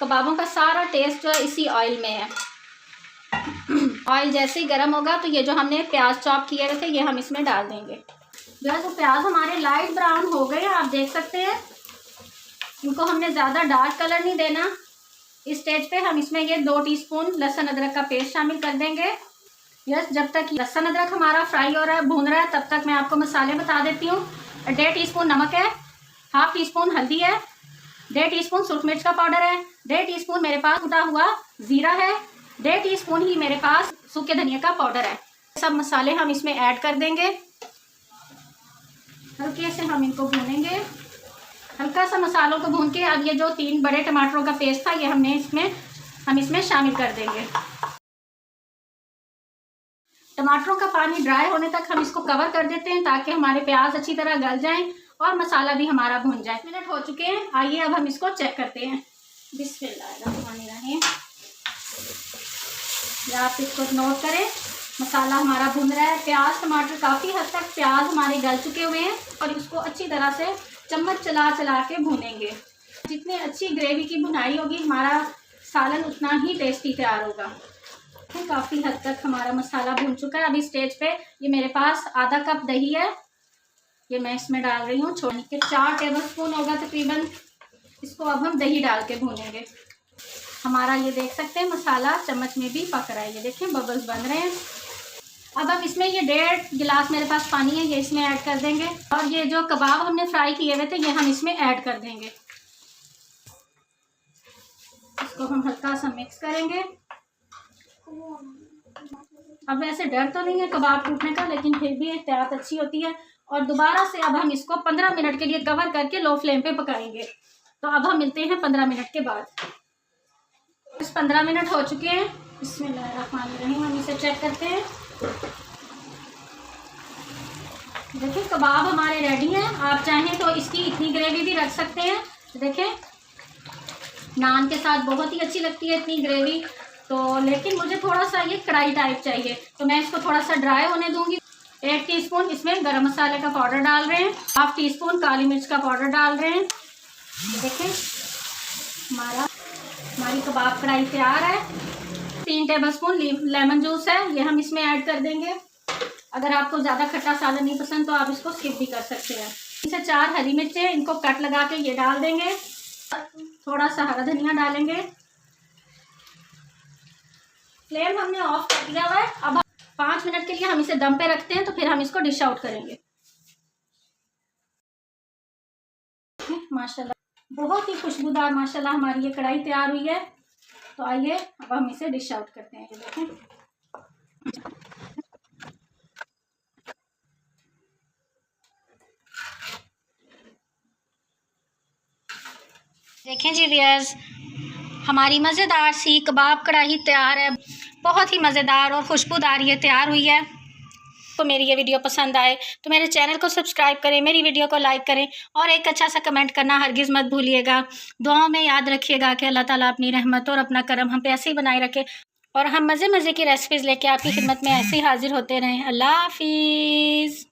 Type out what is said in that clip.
कबाबों का सारा टेस्ट जो है इसी ऑयल में है। ऑयल जैसे ही गर्म होगा तो ये जो हमने प्याज चॉप किए हुए थे ये हम इसमें डाल देंगे। जो है तो प्याज हमारे लाइट ब्राउन हो गए, आप देख सकते हैं। इनको हमने ज़्यादा डार्क कलर नहीं देना। इस स्टेज पे हम इसमें ये 2 टीस्पून लहसुन अदरक का पेस्ट शामिल कर देंगे। यस, जब तक लहसुन अदरक हमारा फ्राई हो रहा है, भून रहा है, तब तक मैं आपको मसाले बता देती हूँ। 1.5 टीस्पून नमक है, 1/2 टीस्पून हल्दी है, 1.5 टीस्पून सूख मिर्च का पाउडर है, 1.5 टीस्पून मेरे पास कुटा हुआ ज़ीरा है, 1.5 टीस्पून ही मेरे पास सूखे धनिया का पाउडर है। सब मसाले हम इसमें ऐड कर देंगे। हल्के से हम इनको भूनेंगे। हल्का सा मसालों को भून के अब ये जो 3 बड़े टमाटरों का पेस्ट था ये हम इसमें शामिल कर देंगे। टमाटरों का पानी ड्राई होने तक हम इसको कवर कर देते हैं ताकि हमारे प्याज अच्छी तरह गल जाएं और मसाला भी हमारा भून जाए। मिनट हो चुके हैं, आइए अब हम इसको चेक करते हैं। बिस्मिल्लाहिर्रहमानिर्रहीम। आप इसको नोट करें, मसाला हमारा भून रहा है। प्याज टमाटर काफ़ी हद तक प्याज हमारे गल चुके हुए हैं और इसको अच्छी तरह से चम्मच चला चला के भूनेंगे। जितनी अच्छी ग्रेवी की भुनाई होगी हमारा सालन उतना ही टेस्टी तैयार होगा। काफ़ी हद तक हमारा मसाला भून चुका है। अभी स्टेज पे ये मेरे पास आधा कप दही है, ये मैं इसमें डाल रही हूँ। छोड़ने के 4 टेबलस्पून होगा तकरीबन। इसको अब हम दही डाल के भूनेंगे। हमारा ये देख सकते हैं मसाला चम्मच में भी पक रहा है, ये देखें बबल्स बन रहे हैं। अब हम इसमें ये 1.5 गिलास मेरे पास पानी है, ये इसमें ऐड कर देंगे और ये जो कबाब हमने फ्राई किए हुए थे ये हम इसमें ऐड कर देंगे। इसको हम हल्का सा मिक्स करेंगे। अब ऐसे डर तो नहीं है कबाब टूटने का, लेकिन फिर भी एहतियात अच्छी होती है। और दोबारा से अब हम इसको 15 मिनट के लिए कवर करके लो फ्लेम पे पकाएंगे। तो अब हम मिलते हैं 15 मिनट के बाद। इस 15 मिनट हो चुके हैं। बिस्मिल्लाहिर्रहमानिर्रहीम। हम इसे चेक करते हैं। देखिए कबाब हमारे रेडी हैं। आप चाहें तो इसकी इतनी ग्रेवी भी रख सकते हैं। देखें नान के साथ बहुत ही अच्छी लगती है इतनी ग्रेवी तो, लेकिन मुझे थोड़ा सा ये कढ़ाई टाइप चाहिए तो मैं इसको थोड़ा सा ड्राई होने दूंगी। 1 टीस्पून इसमें गरम मसाले का पाउडर डाल रहे हैं, 1/2 टीस्पून काली मिर्च का पाउडर डाल रहे हैं। देखें हमारी कबाब कढ़ाई तैयार है। 3 टेबलस्पून लेमन जूस है, ये हम इसमें ऐड कर देंगे। अगर आपको ज़्यादा खट्टा सालन नहीं पसंद तो आप इसको स्किप भी कर सकते हैं। इसे 4 हरी मिर्चें इनको कट लगा के ये डाल देंगे। थोड़ा सा हरा धनिया डालेंगे। फ्लेम हमने ऑफ कर दिया हुआ है। अब 5 मिनट के लिए हम इसे दम पे रखते हैं तो फिर हम इसको डिश आउट करेंगे। माशाल्लाह बहुत ही खुशबूदार माशाल्लाह हमारी ये कढ़ाई तैयार हुई है। तो आइए अब हम इसे डिश आउट करते हैं। ये देखें जी व्यूअर्स, हमारी मज़ेदार सी कबाब कढ़ाई तैयार है। बहुत ही मज़ेदार और खुशबूदार ये तैयार हुई है। तो मेरी ये वीडियो पसंद आए तो मेरे चैनल को सब्सक्राइब करें, मेरी वीडियो को लाइक करें और एक अच्छा सा कमेंट करना हरगिज़ मत भूलिएगा। दुआओं में याद रखिएगा कि अल्लाह ताला अपनी रहमत और अपना करम हम पे ऐसे ही बनाए रखे और हम मज़े मज़े की रेसिपीज़ लेके आपकी खिदमत में ऐसे ही हाजिर होते रहें। अल्लाह हाफिज़।